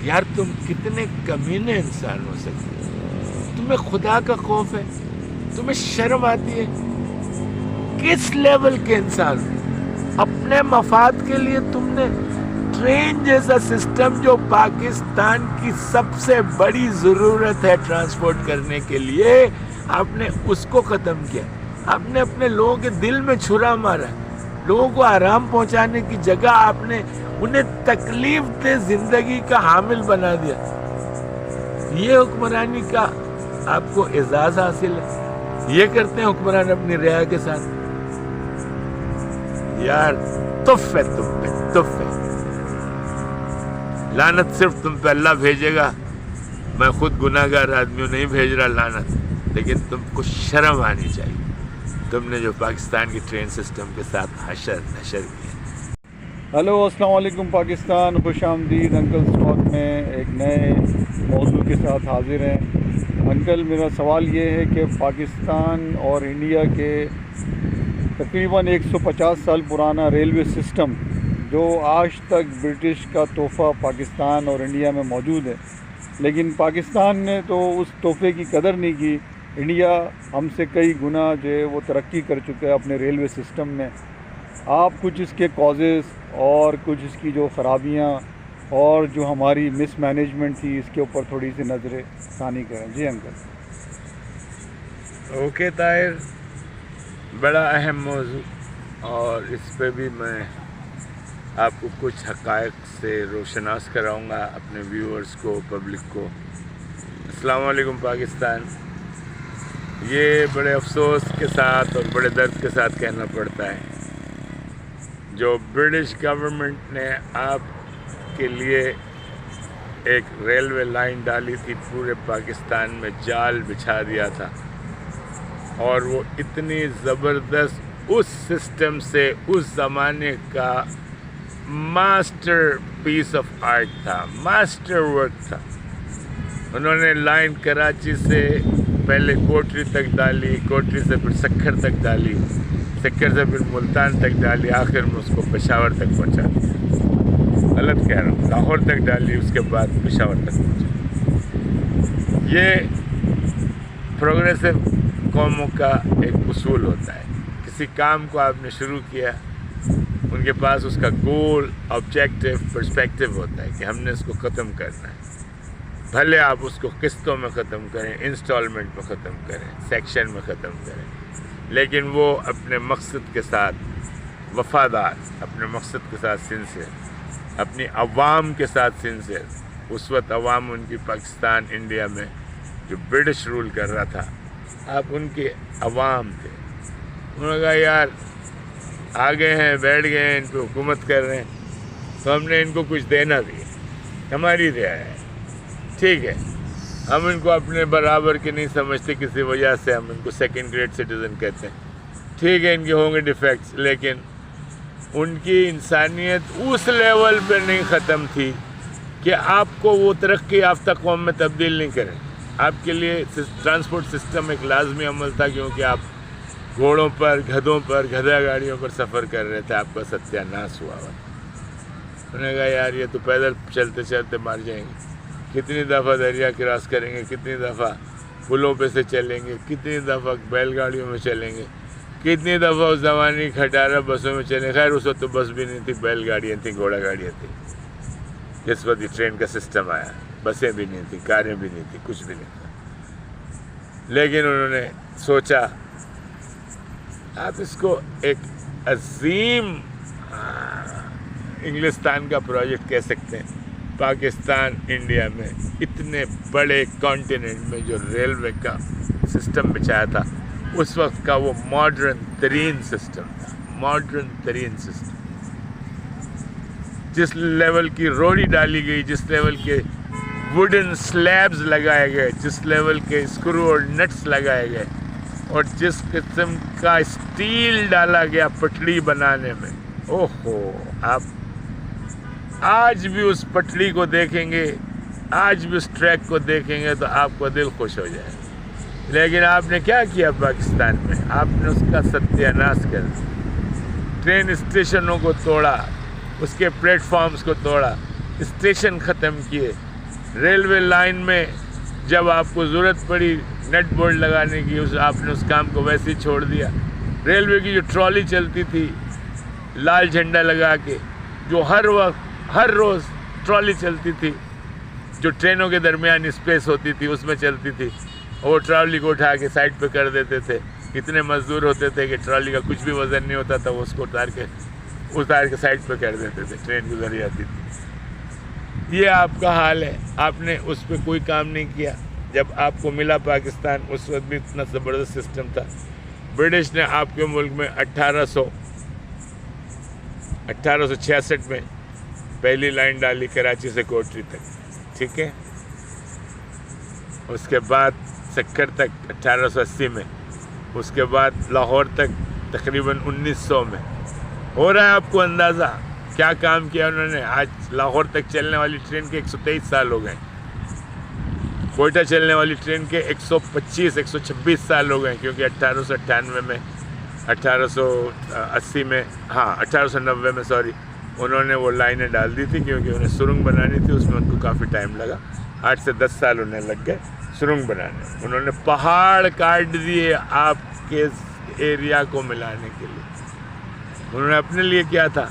یار تم کتنے کمینے انسان ہو سکتے ہو؟ تمہیں خدا کا خوف ہے؟ تمہیں شرم آتی ہے؟ کس لیول کے انسان ہو؟ اپنے مفاد کے لیے تم نے ٹرین جیسا سسٹم جو پاکستان کی سب سے بڑی ضرورت ہے ٹرانسپورٹ کرنے کے لیے، آپ نے اس کو ختم کیا. آپ نے اپنے لوگوں کے دل میں چھرا مارا. لوگوں کو آرام پہنچانے کی جگہ آپ نے انہیں تکلیف دہ زندگی کا حامل بنا دیا. یہ حکمرانی کا آپ کو اعزاز حاصل ہے؟ یہ کرتے ہیں حکمران اپنی رعایا کے ساتھ؟ یار تف ہے تم پہ، تف ہے. لعنت صرف تم پہ اللہ بھیجے گا. میں خود گناہ گار آدمی ہوں، نہیں بھیج رہا لعنت، لیکن تم کو شرم آنی چاہیے. تم نے جو پاکستان کی ٹرین سسٹم کے ساتھ حشر نشر کیا. ہیلو، السلام علیکم پاکستان، خوش آمدید. انکل اسپاٹ میں ایک نئے موضوع کے ساتھ حاضر ہیں. انکل، میرا سوال یہ ہے کہ پاکستان اور انڈیا کے تقریباً 150 سال پرانا ریلوے سسٹم جو آج تک برٹش کا تحفہ پاکستان اور انڈیا میں موجود ہے، لیکن پاکستان نے تو اس تحفے کی قدر نہیں کی. انڈیا ہم سے کئی گنا جو ہے وہ ترقی کر چکا ہے اپنے ریلوے سسٹم میں. آپ کچھ اس کے کازز اور کچھ اس کی جو خرابیاں اور جو ہماری مس مینجمنٹ تھی اس کے اوپر تھوڑی سی نظر ثانی کریں. جی انکل. اوکے طاہر، بڑا اہم موضوع، اور اس پہ بھی میں آپ کو کچھ حقائق سے روشناس کراؤں گا اپنے ویورز کو، پبلک کو. السلام علیکم پاکستان. یہ بڑے افسوس کے ساتھ اور بڑے درد کے ساتھ کہنا پڑتا ہے، جو برٹش گورنمنٹ نے آپ کے لیے ایک ریلوے لائن ڈالی تھی، پورے پاکستان میں جال بچھا دیا تھا، اور وہ اتنی زبردست اس سسٹم سے اس زمانے کا ماسٹر پیس آف آرٹ تھا، ماسٹر ورک تھا. انہوں نے لائن کراچی سے پہلے کوٹری تک ڈالی، کوٹری سے پھر سکھر تک ڈالی، سکھر سے پھر ملتان تک ڈالی، آخر میں اس کو پشاور تک پہنچا دیا. غلط کہہ رہا ہوں، لاہور تک ڈالی، اس کے بعد پشاور تک پہنچا. یہ پروگریسو قوموں کا ایک اصول ہوتا ہے. کسی کام کو آپ نے شروع کیا، ان کے پاس اس کا گول، آبجیکٹو، پرسپیکٹو ہوتا ہے کہ ہم نے اس کو ختم کرنا ہے. بھلے آپ اس کو قسطوں میں ختم کریں، انسٹالمنٹ میں ختم کریں، سیکشن میں ختم کریں، لیکن وہ اپنے مقصد کے ساتھ وفادار، اپنے مقصد کے ساتھ سنسیئر، اپنی عوام کے ساتھ سنسیئر. اس وقت عوام ان کی پاکستان، انڈیا میں جو برٹش رول کر رہا تھا، آپ ان کے عوام تھے. انہوں نے کہا یار آگے ہیں، بیٹھ گئے ہیں، ان پہ حکومت کر رہے ہیں، تو ہم نے ان کو کچھ دینا بھی ہے، ہماری رعایا ہے. ٹھیک ہے، ہم ان کو اپنے برابر کے نہیں سمجھتے، کسی وجہ سے ہم ان کو سیکنڈ گریڈ سٹیزن کہتے ہیں. ٹھیک ہے، ان کے ہوں گے ڈیفیکٹس، لیکن ان کی انسانیت اس لیول پہ نہیں ختم تھی کہ آپ کو وہ ترقی یافتہ قوم میں تبدیل نہیں کریں. آپ کے لیے ٹرانسپورٹ سسٹم ایک لازمی عمل تھا، کیونکہ آپ گھوڑوں پر، گدھوں پر، گدھا گاڑیوں پر سفر کر رہے تھے. آپ کا ستیہ ناش ہوا ہوا. انہوں نے کہا یار یہ تو پیدل چلتے چلتے مر جائیں گے، کتنی دفعہ دریا کراس کریں گے، کتنی دفعہ پلوں پہ سے چلیں گے، کتنی دفعہ بیل گاڑیوں میں چلیں گے، کتنی دفعہ اس زمانے کی کھٹارہ بسوں میں چلیں. خیر اس وقت تو بس بھی نہیں تھی، بیل گاڑیاں تھیں، گھوڑا گاڑیاں تھیں. جس وقت یہ ٹرین کا سسٹم آیا، بسیں بھی نہیں تھیں، کاریں بھی نہیں تھیں، کچھ بھی نہیں تھا. لیکن انہوں نے سوچا آپ اس کو ایک عظیم انگلستان کا پروجیکٹ کہہ سکتے ہیں. پاکستان، انڈیا میں اتنے بڑے کانٹیننٹ میں جو ریلوے کا سسٹم بچایا تھا، اس وقت کا وہ ماڈرن ترین سسٹم تھا، ماڈرن ترین سسٹم. جس لیول کی روڈی ڈالی گئی، جس لیول کے ووڈن سلیبز لگائے گئے، جس لیول کے اسکرو اور نٹس لگائے گئے، اور جس قسم کا اسٹیل ڈالا گیا پٹڑی بنانے میں، اوہو، آپ آج بھی اس پٹڑی کو دیکھیں گے، آج بھی اس ٹریک کو دیکھیں گے تو آپ کو دل خوش ہو جائے. لیکن آپ نے کیا کیا پاکستان میں؟ آپ نے اس کا ستیہ ناش کر دیا. ٹرین اسٹیشنوں کو توڑا، اس کے پلیٹ فارمز کو توڑا، اسٹیشن ختم کیے، ریلوے لائن میں جب آپ کو ضرورت پڑی نٹ بولٹ لگانے کی آپ نے اس کام کو ویسے ہی چھوڑ دیا. ریلوے کی جو ٹرالی چلتی تھی لال جھنڈا لگا کے، جو ہر وقت ہر روز ٹرالی چلتی تھی، جو ٹرینوں کے درمیان اسپیس ہوتی تھی اس میں چلتی تھی، اور وہ ٹرالی کو اٹھا کے سائڈ پہ کر دیتے تھے. اتنے مزدور ہوتے تھے کہ ٹرالی کا کچھ بھی وزن نہیں ہوتا تھا، وہ اس کو اتار کے سائڈ پہ کر دیتے تھے، ٹرین گزر جاتی تھی. یہ آپ کا حال ہے. آپ نے اس پہ کوئی کام نہیں کیا. جب آپ کو ملا پاکستان اس وقت بھی اتنا زبردست سسٹم تھا. برٹش نے آپ کے ملک میں 1866 میں پہلی لائن ڈالی کراچی سے کوٹری تک، ٹھیک ہے. اس کے بعد سکر تک 1880 میں، اس کے بعد لاہور تک تقریباً 1900 میں. ہو رہا ہے آپ کو اندازہ کیا کام کیا انہوں نے. آج لاہور تک چلنے والی ٹرین کے 123 سال ہو گئے، کوئٹہ چلنے والی ٹرین کے 126 سال ہو گئے، کیونکہ 1898 میں 1880 میں 1890 میں انہوں نے وہ لائنیں ڈال دی تھی، کیونکہ انہیں سرنگ بنانی تھی. اس میں ان کو کافی ٹائم لگا، 8 سے 10 سال انہیں لگ گئے سرنگ بنانے. انہوں نے پہاڑ کاٹ دیے آپ کے ایریا کو ملانے کے لیے. انہوں نے اپنے لیے کیا تھا؟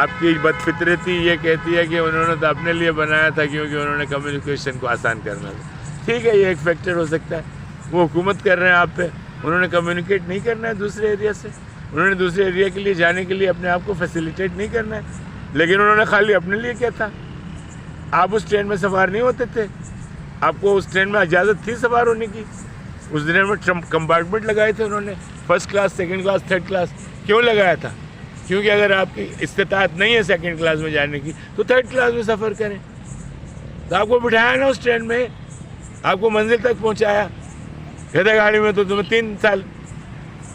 آپ کی بد فطرتی یہ کہتی ہے کہ انہوں نے تو اپنے لیے بنایا تھا کیونکہ انہوں نے کمیونیکیشن کو آسان کرنا تھا. ٹھیک ہے، یہ ایک فیکٹر ہو سکتا ہے. وہ حکومت کر رہے ہیں آپ پہ، انہوں نے کمیونیکیٹ نہیں کرنا ہے دوسرے ایریا سے، انہوں نے دوسرے ایریا کے لیے جانے کے لیے اپنے آپ کو فیسیلیٹیٹ نہیں کرنا ہے. لیکن انہوں نے خالی اپنے لیے کیا تھا. آپ اس ٹرین میں سوار نہیں ہوتے تھے، آپ کو اس ٹرین میں اجازت تھی سوار ہونے کی. اس ٹرین میں کمپارٹمنٹ لگائے تھے انہوں نے، first class, second class, third class. کیوں لگایا تھا؟ کیونکہ اگر آپ کی استطاعت نہیں ہے سیکنڈ کلاس میں جانے کی تو تھرڈ کلاس میں سفر کریں. تو آپ کو بٹھایا نا اس ٹرین میں، آپ کو منزل تک پہنچایا. کہتے گاڑی میں تو تمہیں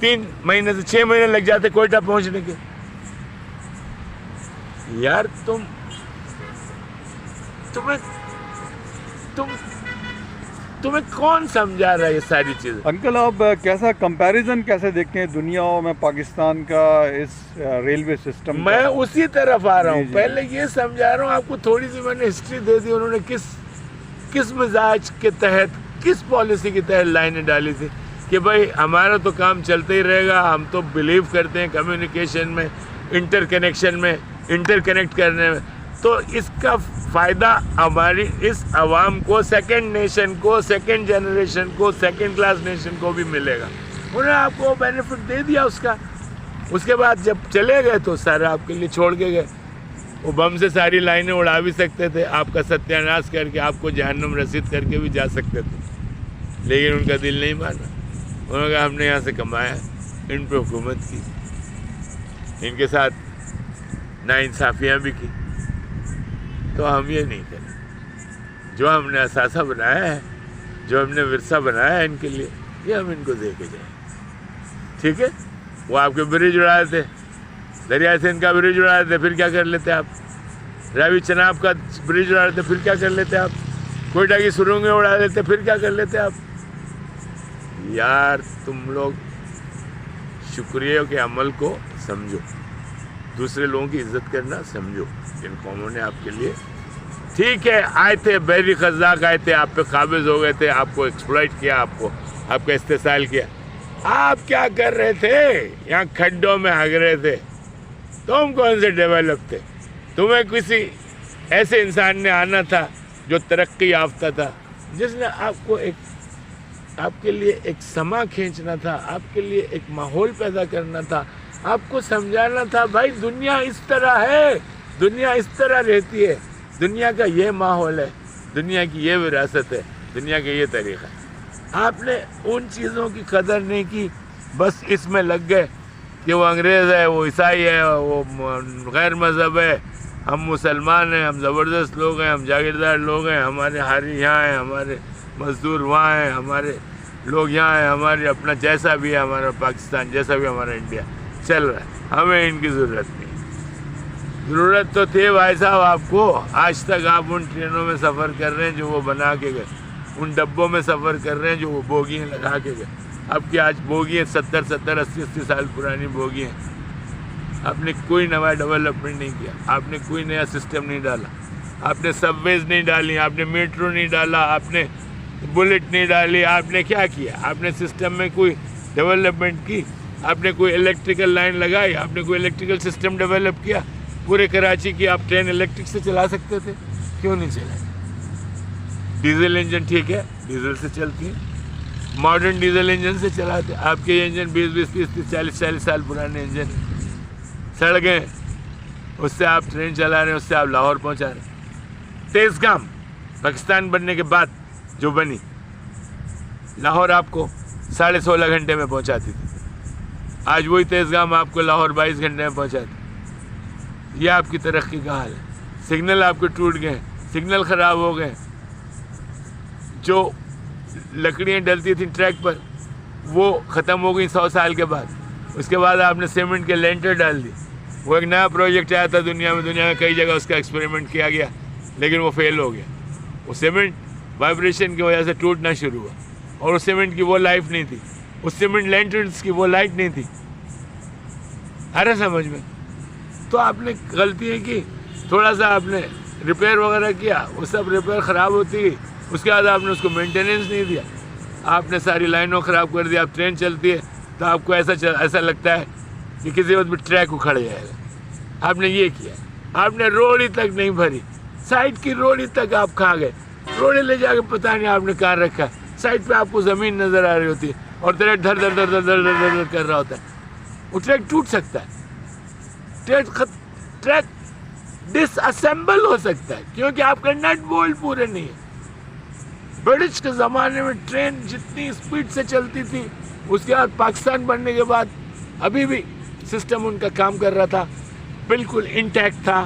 3 مہینے سے 6 مہینے لگ جاتے کوئٹہ پہنچنے کے. یار تمہیں کون سمجھا رہا ہے یہ ساری چیزیں؟ انکل آپ کیسا کمپیریزن کیسے دیکھتے ہیں دنیا میں پاکستان کا اس ریلوے سسٹم؟ میں اسی طرف آ رہا ہوں. پہلے یہ سمجھا رہا ہوں آپ کو، تھوڑی سی میں نے ہسٹری دے دی. انہوں نے کس مزاج کے تحت، کس پالیسی کے تحت لائنیں ڈالی تھی کہ بھائی ہمارا تو کام چلتا ہی رہے گا. ہم تو بلیو کرتے ہیں کمیونیکیشن میں، انٹر کنیکشن میں، انٹر کنیکٹ کرنے میں. تو اس کا فائدہ ہماری اس عوام کو، سیکنڈ نیشن کو، سیکنڈ جنریشن کو، سیکنڈ کلاس نیشن کو بھی ملے گا. انہوں نے آپ کو بینیفٹ دے دیا اس کا. اس کے بعد جب چلے گئے تو سارا آپ کے لیے چھوڑ کے گئے. وہ بم سے ساری لائنیں اڑا بھی سکتے تھے، آپ کا ستیہ ناش کر کے آپ کو جہنم رسید کر کے بھی جا سکتے تھے. لیکن ان کا دل نہیں مانا. انہوں نے کہا ہم نے یہاں سے کمایا، ان پہ حکومت کی، ان کے ساتھ ناانصافیاں بھی کی، تو ہم یہ نہیں کریں. جو ہم نے اثاثہ بنایا ہے، جو ہم نے ورثہ بنایا ہے ان کے لیے، یہ ہم ان کو دے کے جائیں. ٹھیک ہے. وہ آپ کے برج اڑائے تھے، دریائے سندھ کا برج اڑائے تھے، پھر کیا کر لیتے آپ؟ راوی چناب کا برج اڑائے تھے، پھر کیا کر لیتے آپ؟ کوئٹہ کی سرنگیں اڑا دیتے، پھر کیا کر لیتے آپ؟ یار تم لوگ شکریہ کے عمل کو سمجھو، دوسرے لوگوں کی عزت کرنا سمجھو. ان قوموں نے آپ کے لیے، ٹھیک ہے، آئے تھے بحری قزاق، آئے تھے، آپ پہ قابض ہو گئے تھے، آپ کو ایکسپلائٹ کیا، آپ کا استحصال کیا. آپ کیا کر رہے تھے؟ یہاں کھڈوں میں ہگ رہے تھے. تم کون سے ڈیولپ تھے؟ تمہیں کسی ایسے انسان نے آنا تھا جو ترقی یافتہ تھا، جس نے آپ کے لیے ایک سما کھینچنا تھا، آپ کے لیے ایک ماحول پیدا کرنا تھا، آپ کو سمجھانا تھا بھائی دنیا اس طرح ہے، دنیا اس طرح رہتی ہے، دنیا کا یہ ماحول ہے، دنیا کی یہ وراثت ہے، دنیا کا یہ طریقہ ہے. آپ نے ان چیزوں کی قدر نہیں کی، بس اس میں لگ گئے کہ وہ انگریز ہے، وہ عیسائی ہے، وہ غیر مذہب ہے، ہم مسلمان ہیں، ہم زبردست لوگ ہیں، ہم جاگیردار لوگ ہیں، ہمارے ہاری یہاں ہیں، ہمارے مزدور وہاں ہیں، ہمارے لوگ یہاں ہیں، ہمارے اپنا جیسا بھی ہے ہمارا پاکستان، جیسا بھی ہمارا انڈیا چل رہا ہے، ہمیں ان کی ضرورت نہیں. ضرورت تو تھی بھائی صاحب آپ کو. آج تک آپ ان ٹرینوں میں سفر کر رہے ہیں جو وہ بنا کے گئے، ان ڈبوں میں سفر کر رہے ہیں جو وہ بوگیاں لگا کے گئے. اب کی آج بوگیاں 70 80 سال پرانی بوگیاں ہیں. آپ نے کوئی نیا ڈیولپمنٹ نہیں کیا، آپ نے کوئی نیا سسٹم نہیں ڈالا. آپ نے سب ویز نہیں ڈالی, آپ نے میٹرو نہیں ڈالا, آپ نے بلٹ نہیں ڈالی, آپ نے کیا کیا؟ آپ نے سسٹم میں کوئی ڈیولپمنٹ کی, آپ نے کوئی الیکٹریکل لائن لگائی, آپ نے کوئی الیکٹریکل سسٹم ڈیولپ کیا. پورے کراچی کی آپ ٹرین الیکٹرک سے چلا سکتے تھے, کیوں نہیں چلائی؟ ڈیزل انجن ٹھیک ہے, ڈیزل سے چلتی ہے, ماڈرن ڈیزل انجن سے چلاتے. آپ کے انجن 20 30 40 سال پرانے انجن سڑ گئے, اس سے آپ ٹرین چلا رہے ہیں, اس سے آپ لاہور پہنچا رہے ہیں. تیز گام پاکستان بننے کے بعد جو بنی, لاہور آپ کو 16.5 گھنٹے میں پہنچاتی تھی. آج وہی تیز گام آپ کو لاہور 22 گھنٹے میں پہنچاتی. یہ آپ کی ترقی کا حال ہے. سگنل آپ کے ٹوٹ گئے, سگنل خراب ہو گئے. جو لکڑیاں ڈلتی تھیں ٹریک پر وہ ختم ہو گئی 100 سال کے بعد. اس کے بعد آپ نے سیمنٹ کے لینٹر ڈال دی. وہ ایک نیا پروجیکٹ آیا تھا دنیا میں کئی جگہ اس کا ایکسپیریمنٹ کیا گیا, لیکن وہ فیل ہو گیا. وہ سیمنٹ وائبریشن کی وجہ سے ٹوٹنا شروع ہوا, اور اس سیمنٹ کی وہ لائف نہیں تھی, اس سیمنٹ لینٹرز کی وہ لائٹ نہیں تھی. آ رہا سمجھ میں؟ تو آپ نے غلطیاں کی, تھوڑا سا آپ نے ریپیئر وغیرہ کیا, وہ سب ریپیئر خراب ہوتی گئی. اس کے بعد آپ نے اس کو مینٹیننس نہیں دیا, آپ نے ساری لائنوں خراب کر دیا. اب ٹرین چلتی ہے تو آپ کو ایسا لگتا ہے کہ کسی وقت بھی ٹریک اکھڑ جائے گا. آپ نے یہ کیا, آپ نے روڑی تک نہیں بھری, سائڈ کی روڑی تک آپ کھا گئے. روڑی لے جا کے پتہ نہیں آپ نے کہاں رکھا, سائڈ پہ آپ کو زمین نظر آ رہی ہوتی ہے اور ٹریک دھر دھر دھر دھر دھر دھر دھر کر رہا ہوتا ہے. وہ ٹریک ٹوٹ سکتا ہے, ٹریک ڈس اسمبل ہو سکتا ہے, کیونکہ آپ کا نٹ بولٹ پورے نہیں ہے. برٹش کے زمانے میں ٹرین جتنی اسپیڈ سے چلتی تھی, اس کے بعد پاکستان بننے کے بعد ابھی بھی سسٹم ان کا کام کر رہا تھا, بالکل انٹیکٹ تھا,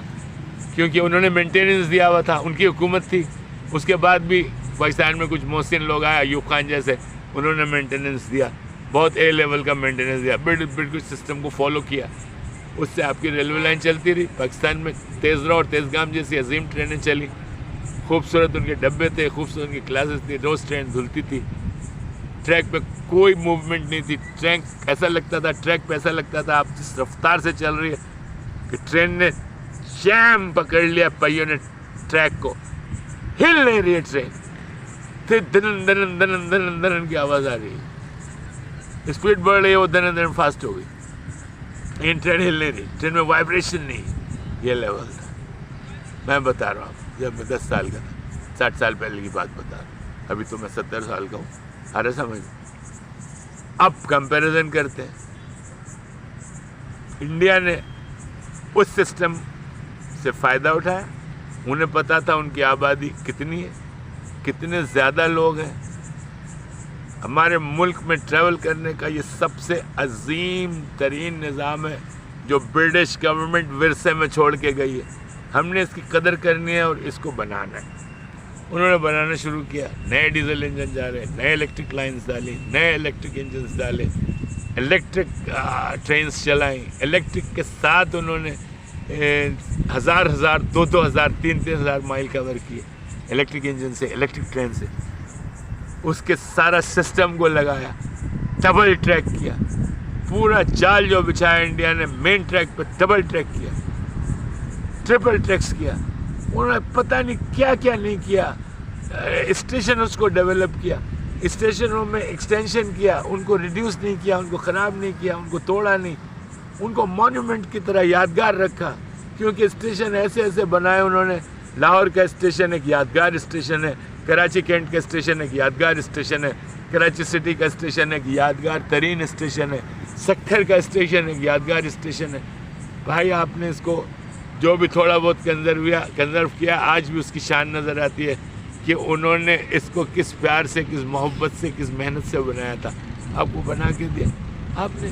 کیونکہ انہوں نے مینٹیننس دیا ہوا تھا, ان کی حکومت تھی. اس کے بعد بھی پاکستان میں کچھ محسن لوگ آئے, ایوب خان جیسے, انہوں نے مینٹیننس دیا, بہت اے لیول کا مینٹیننس دیا, بالکل سسٹم کو فالو کیا. اس سے آپ کی ریلوے لائن چلتی رہی. پاکستان میں تیز رو اور تیز گام جیسی عظیم ٹرینیں چلی, خوبصورت ان کے ڈبے تھے, خوبصورت ان کی کلاسز تھی, روز ٹرین دھلتی تھی. ٹریک پہ کوئی موومنٹ نہیں تھی. ٹرین ایسا لگتا تھا, ٹریک پہ ایسا لگتا تھا آپ جس رفتار سے چل رہی ہے کہ ٹرین نے جام پکڑ لیا پہیوں نے ٹریک کو, ہل نہیں رہی ہے ٹرین. پھر دنن دنن دنن دنن دنن کی آواز آ رہی ہے, اسپیڈ بڑھ رہی ہے, وہ دنن دنن فاسٹ ہو گئی. لیکن ٹرین ہل نہیں رہی, ٹرین میں وائبریشن نہیں. یہ لیول تھا. میں بتا رہا ہوں, جب میں 10 سال کا تھا, 60 سال پہلے کی بات بتا رہا ہوں. ابھی تو میں 70 سال کا ہوں. ارے سمجھ, اب کمپیریزن کرتے ہیں. انڈیا نے اس سسٹم سے فائدہ اٹھایا. انہیں پتا تھا ان کی آبادی کتنی ہے, کتنے زیادہ لوگ ہیں. ہمارے ملک میں ٹریول کرنے کا یہ سب سے عظیم ترین نظام ہے جو برٹش گورنمنٹ ورثے میں چھوڑ کے گئی ہے. ہم نے اس کی قدر کرنی ہے اور اس کو بنانا ہے. انہوں نے بنانا شروع کیا. نئے ڈیزل انجن جا رہے, نئے الیکٹرک لائنز ڈالی, نئے الیکٹرک انجنز ڈالے, الیکٹرک ٹرینز چلائیں. الیکٹرک کے ساتھ انہوں نے 1000 2,000 3,000 مائل کور کیے الیکٹرک انجن سے, الیکٹرک ٹرین سے. اس کے سارا سسٹم کو لگایا, ڈبل ٹریک کیا. پورا جال جو بچھایا انڈیا نے مین ٹریک پہ ڈبل ٹریک کیا, ٹرپل ٹریکس کیا. انہوں نے پتہ نہیں کیا کیا نہیں کیا. اسٹیشن اس کو ڈیولپ کیا, اسٹیشنوں میں ایکسٹینشن کیا, ان کو ریڈیوس نہیں کیا, ان کو خراب نہیں کیا, ان کو توڑا نہیں, ان کو مونومنٹ کی طرح یادگار رکھا. کیونکہ اسٹیشن ایسے بنائے انہوں نے. لاہور کا اسٹیشن ایک یادگار اسٹیشن ہے, کراچی کینٹ کا اسٹیشن ایک یادگار اسٹیشن ہے, کراچی سٹی کا اسٹیشن ایک یادگار ترین اسٹیشن ہے, سکھر کا اسٹیشن ایک یادگار اسٹیشن ہے. بھائی آپ نے اس کو جو بھی تھوڑا بہت کنزرو کیا, آج بھی اس کی شان نظر آتی ہے کہ انہوں نے اس کو کس پیار سے, کس محبت سے, کس محنت سے بنایا تھا. آپ کو بنا کے دیا, آپ نے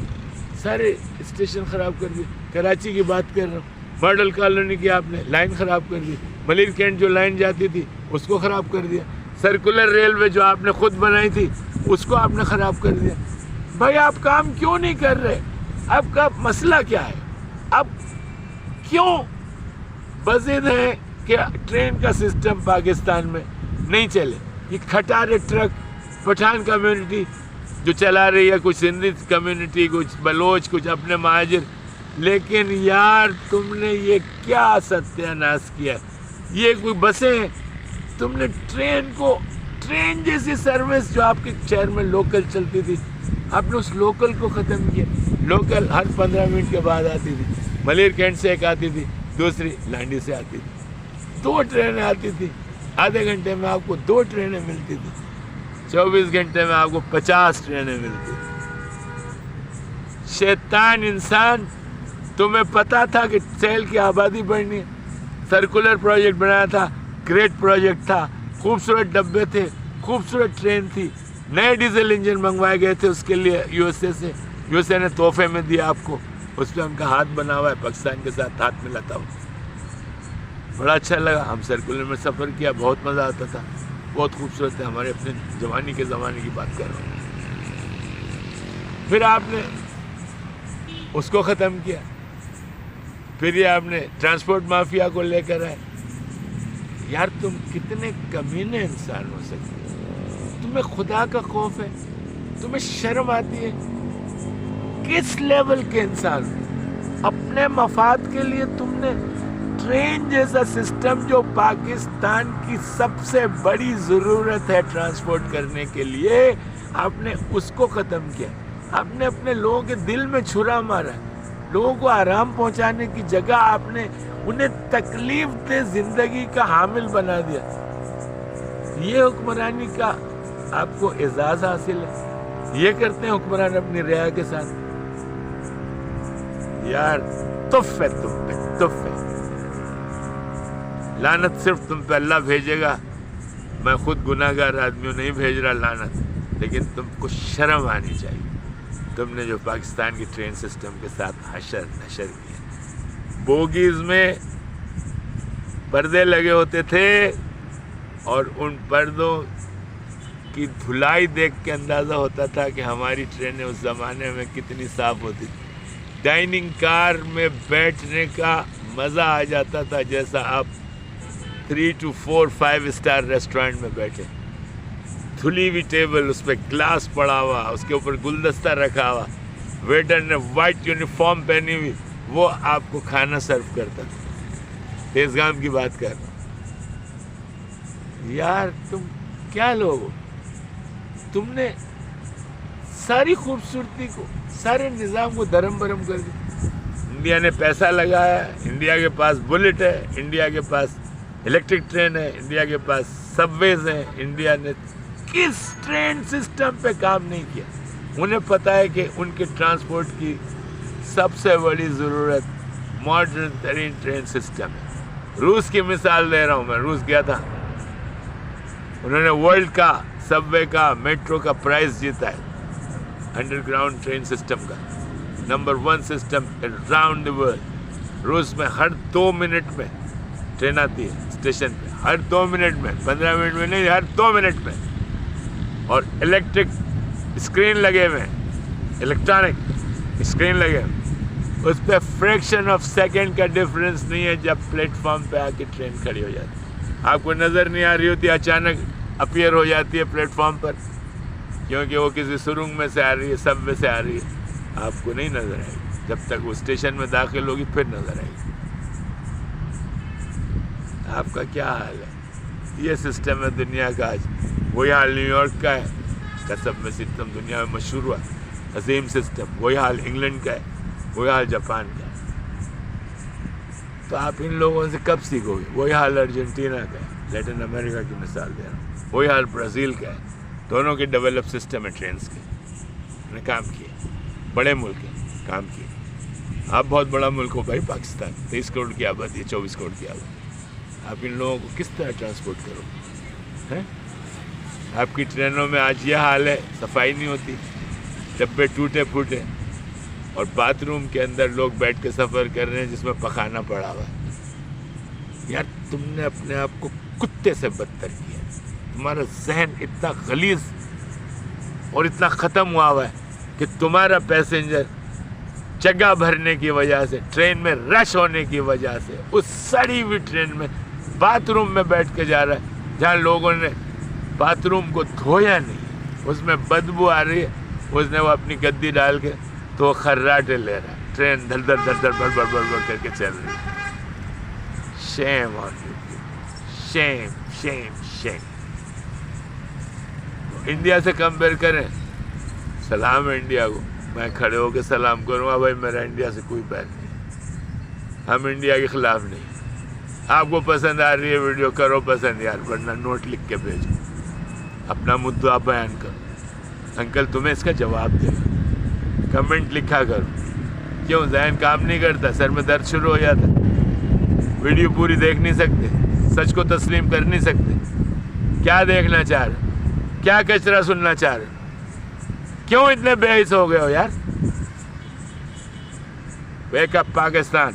سارے اسٹیشن خراب کر دیے. کراچی کی بات کر رہا ہوں, ماڈل کالونی کی آپ نے لائن خراب کر دی. ملیر کینٹ جو لائن جاتی تھی اس کو خراب کر دیا. سرکولر ریلوے جو آپ نے خود بنائی تھی اس کو آپ نے خراب کر دیا. بھائی آپ کام کیوں نہیں کر رہے؟ آپ کا مسئلہ کیا ہے؟ اب کیوں بضد ہے کہ ٹرین کا سسٹم پاکستان میں نہیں چلے؟ یہ کھٹارے ٹرک پٹھان کمیونٹی جو چلا رہی ہے, کچھ سندھی کمیونٹی, کچھ بلوچ, کچھ اپنے مہاجر. لیکن یار تم نے یہ کیا ستیہ ناش کیا. یہ کوئی بسیں ہیں. تم نے ٹرین جیسی سروس جو آپ کے شہر میں لوکل چلتی تھی, آپ نے اس لوکل کو ختم کیا. لوکل ہر 15 منٹ کے بعد آتی تھی. ملیر کینٹ سے ایک آتی تھی, دوسری لانڈی سے آتی تھی. 2 ٹرینیں آتی تھی. آدھے گھنٹے میں آپ کو 2 ٹرینیں ملتی تھی. 24 گھنٹے میں آپ کو 50 ٹرینیں ملتی تھی. شیطان انسان, تمہیں پتا تھا کہ سیل کی آبادی بڑھنی ہے. سرکولر پروجیکٹ بنایا تھا, گریٹ پروجیکٹ تھا, خوبصورت ڈبے تھے, خوبصورت ٹرین تھی, نئے ڈیزل انجن منگوائے گئے تھے اس کے لیے یو ایس اے سے. یو ایس اے نے تحفے میں دیا آپ کو. اس پہ ان کا ہاتھ بنا ہوا ہے, پاکستان کے ساتھ ہاتھ ملاتا ہوا. بڑا اچھا لگا. ہم سرکولر میں سفر کیا, بہت مزہ آتا تھا, بہت خوبصورت ہے. ہمارے اپنے جوانی کے زمانے کی بات کر رہا ہوں. پھر آپ نے اس کو ختم کیا. پھر یہ آپ نے ٹرانسپورٹ مافیا کو لے کر آئے. یار تم کتنے کمینے انسان ہو سکتے. تمہیں خدا کا خوف ہے, تمہیں شرم آتی ہے. کس لیول کے انسان ہو. اپنے مفاد کے لیے تم نے ٹرین جیسا سسٹم جو پاکستان کی سب سے بڑی ضرورت ہے ٹرانسپورٹ کرنے کے لیے, آپ نے اس کو ختم کیا. آپ نے اپنے لوگوں کے دل میں چھرا مارا. لوگوں کو آرام پہنچانے کی جگہ آپ نے انہیں تکلیف دہ زندگی کا حامل بنا دیا. یہ حکمرانی کا آپ کو اعزاز حاصل ہے. یہ کرتے ہیں حکمران اپنی رعایا کے ساتھ. یار تف ہے تم پہ, تف ہے. لعنت صرف تم پہ اللہ بھیجے گا. میں خود گناہ گار آدمی ہوں, نہیں بھیج رہا لعنت, لیکن تم کو شرم آنی چاہیے. تم نے جو پاکستان کی ٹرین سسٹم کے ساتھ حشر نشر کیا. بوگیز میں پردے لگے ہوتے تھے اور ان پردوں کی دھلائی دیکھ کے اندازہ ہوتا تھا کہ ہماری ٹرینیں اس زمانے میں کتنی صاف ہوتی تھی. ڈائننگ کار میں بیٹھنے کا مزہ آ جاتا تھا جیسا آپ 3 to 4 5 اسٹار ریسٹورینٹ میں بیٹھے. دھلی ہوئی ٹیبل, اس پہ گلاس پڑا ہوا, اس کے اوپر گلدستہ رکھا ہوا, ویٹر نے وائٹ یونیفارم پہنی ہوئی, وہ آپ کو کھانا سرو کرتا تھا. تیزگام کی بات کر رہا ہوں. یار تم کیا لوگ ہو. تم نے ساری خوبصورتی کو, سارے نظام کو درم برم کر دیا. انڈیا نے پیسہ لگایا, انڈیا کے پاس بلٹ ہے, انڈیا کے پاس الیکٹرک ٹرین ہے, انڈیا کے پاس سب ویز ہیں. انڈیا نے کس ٹرین سسٹم پہ کام نہیں کیا. انہیں پتہ ہے کہ ان کے ٹرانسپورٹ کی سب سے بڑی ضرورت ماڈرن ترین ٹرین سسٹم ہے. روس کی مثال دے رہا ہوں میں. روس گیا تھا, انہوں نے ورلڈ کا سب وے کا میٹرو کا پرائز جیتا ہے. انڈر گراؤنڈ ٹرین سسٹم کا number 1 system around the world. روس میں ہر 2 منٹ میں ٹرین آتی ہے اسٹیشن پہ. ہر 2 منٹ میں, 15 منٹ میں نہیں, ہر 2 منٹ میں. اور الیکٹرک اسکرین لگے ہوئے ہیں, الیکٹرانک اسکرین لگے ہوئے. اس پہ فریکشن آف سیکنڈ کا ڈفرینس نہیں ہے. جب پلیٹ فارم پہ آ کے ٹرین کھڑی ہو جاتی ہے, آپ کو نظر نہیں آ رہی ہوتی, اچانک اپیئر ہو جاتی ہے پلیٹ فارم پر, کیونکہ وہ کسی سرنگ میں سے آ رہی ہے, سب میں سے آ رہی ہے. آپ کو نہیں نظر آئے گی. جب تک وہ اسٹیشن میں داخل ہوگی پھر نظر آئے گی. آپ کا کیا حال ہے. یہ سسٹم ہے دنیا کا آج. وہی حال نیو یارک کا ہے, کا سب میں سسٹم دنیا میں مشہور ہوا, عظیم سسٹم. وہی حال انگلینڈ کا ہے, وہی حال جاپان کا ہے. تو آپ ان لوگوں سے کب سیکھو گے. وہی حال ارجنٹینا کا ہے, لیٹن امریکہ کی مثال دے رہا ہوں. وہی حال برازیل کا ہے. دونوں کے ڈیولپ سسٹم ہے ٹرینس کے. نے کام کیے, بڑے ملک ہیں, کام کیے. آپ بہت بڑا ملک ہو بھائی پاکستان, 23 کروڑ کی آبادی ہے, 24 کروڑ کی آبادی. آپ ان لوگوں کو کس طرح ٹرانسپورٹ کرو گے. آپ کی ٹرینوں میں آج یہ حال ہے, صفائی نہیں ہوتی, ڈبے ٹوٹے پھوٹے, اور باتھ روم کے اندر لوگ بیٹھ کے سفر کر رہے ہیں جس میں پخانا پڑا ہوا ہے. یار تم نے اپنے آپ کو کتے سے بدتر کیا. تمہارا ذہن اتنا غلیظ اور اتنا ختم ہوا ہوا ہے کہ تمہارا پیسنجر جگہ بھرنے کی وجہ سے, ٹرین میں رش ہونے کی وجہ سے, اس سڑی ہوئی ٹرین میں باتھ روم میں بیٹھ کے جا رہا ہے جہاں لوگوں نے باتھ روم کو دھویا نہیں, اس میں بدبو آ رہی ہے. اس نے وہ اپنی گدی ڈال کے تو وہ خراٹے لے رہا ہے. ٹرین دھر دھر دھر دھر بڑ بڑ بڑ بڑ بڑ کر کے چل رہی ہے. Shame on you. Shame shame shame. India سے کمپیئر کریں, سلام ہے انڈیا کو, میں کھڑے ہو کے سلام کروں گا بھائی, میرا انڈیا سے کوئی بات نہیں, ہم انڈیا کے خلاف نہیں. آپ کو پسند آ رہی ہے ویڈیو, کرو پسند یار, ورنہ نوٹ لکھ کے بھیجو, اپنا مدعا بیان کرو. انکل تمہیں اس کا جواب دے گا, کمنٹ لکھا کرو. کیوں ذہن کام نہیں کرتا, سر میں درد شروع ہو جاتا, ویڈیو پوری دیکھ نہیں سکتے, سچ کو تسلیم کر نہیں سکتے. کیا دیکھنا چاہ رہے, کیا کچرا سننا چاہ رہے, کیوں اتنے بے حس ہو گئے ہو یار؟ Wake up Pakistan,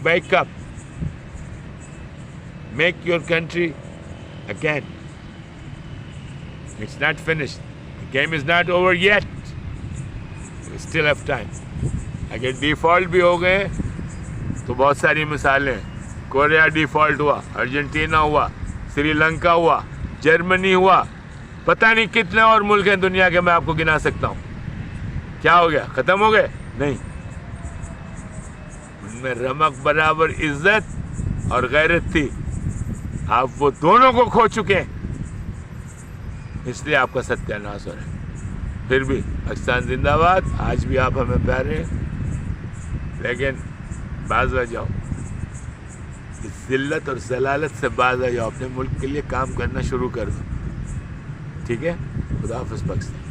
wake up, make your country again. It's not finished. The game is not over yet. We still have time. اگر ڈیفالٹ بھی ہو گئے تو بہت ساری مثالیں. کوریا ڈیفالٹ ہوا, ارجنٹینا ہوا, سری لنکا ہوا, جرمنی ہوا, پتہ نہیں کتنے اور ملک ہیں دنیا کے, میں آپ کو گنا سکتا ہوں. کیا ہو گیا, ختم ہو گئے؟ نہیں. ان میں رمق برابر عزت اور غیرت تھی, آپ وہ دونوں کو کھو چکے ہیں, اس لیے آپ کا ستیہ ناش ہو رہا ہے. پھر بھی پاکستان زندہ باد. آج بھی آپ ہمیں پیارے ہیں, لیکن باز آ جاؤ, اس ذلت اور ذلالت سے باز آ جاؤ, اپنے ملک کے لیے کام کرنا شروع کر دو. ٹھیک ہے, خدا حافظ پاکستان.